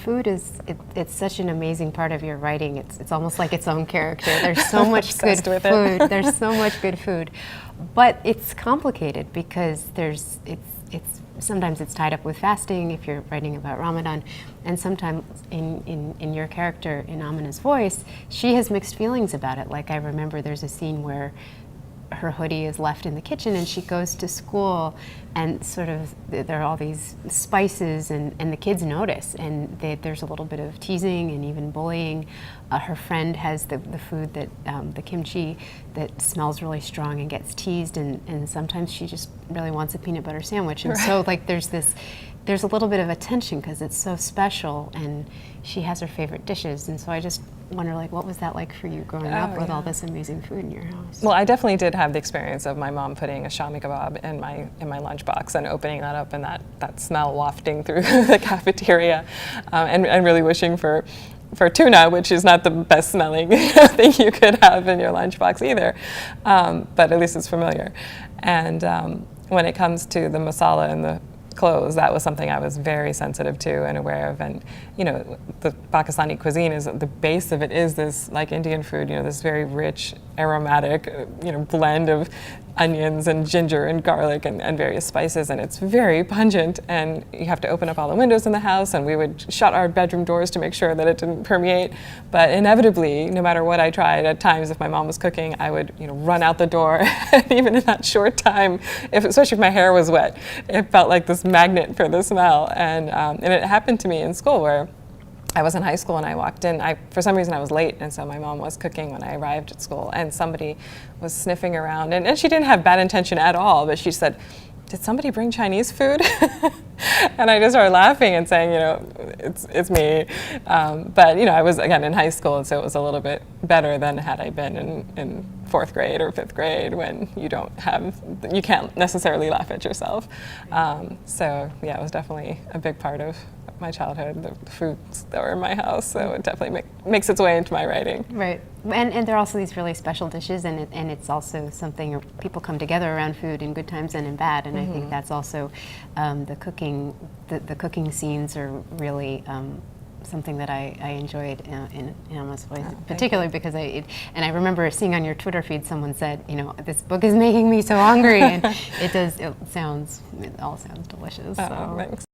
food it's such an amazing part of your writing. It's almost like its own character. There's so much good food. There's so much good food, but it's complicated because sometimes it's tied up with fasting if you're writing about Ramadan, and sometimes in your character, in Amina's voice, she has mixed feelings about it. Like I remember there's a scene where her hoodie is left in the kitchen and she goes to school and sort of there are all these spices and the kids notice, and there's a little bit of teasing and even bullying. Her friend has the food that the kimchi that smells really strong and gets teased, and sometimes she just really wants a peanut butter sandwich, and so like there's a little bit of a tension because it's so special and she has her favorite dishes, and so I just wonder, like, what was that like for you growing up with all this amazing food in your house? Well, I definitely did have the experience of my mom putting a shami kebab in my lunchbox and opening that up and that smell wafting through the cafeteria, and really wishing for tuna, which is not the best smelling thing you could have in your lunchbox either, but at least it's familiar. And when it comes to the masala and the clothes, that was something I was very sensitive to and aware of. And you know, the Pakistani cuisine is, the base of it is this, like Indian food, you know, this very rich, aromatic, you know, blend of onions and ginger and garlic and various spices, and it's very pungent, and you have to open up all the windows in the house, and we would shut our bedroom doors to make sure that it didn't permeate. But inevitably, no matter what I tried, at times if my mom was cooking, I would, you know, run out the door. And even in that short time, especially if my hair was wet, it felt like this magnet for the smell. And it happened to me in school where I was in high school and I walked in. For some reason I was late, and so my mom was cooking when I arrived at school, and somebody was sniffing around, and she didn't have bad intention at all, but she said, "Did somebody bring Chinese food?" And I just started laughing and saying, you know, it's me. But you know, I was again in high school, and so it was a little bit better than had I been in 4th grade or 5th grade, when you can't necessarily laugh at yourself. So yeah, it was definitely a big part of my childhood, the foods that were in my house, so it definitely makes its way into my writing. Right, and there are also these really special dishes, and it's also something people come together around food in good times and in bad, and I think that's also the cooking scenes are really something that I enjoyed in Amina's voice, particularly because I remember seeing on your Twitter feed someone said, you know, this book is making me so hungry, and it all sounds delicious. Oh, thanks.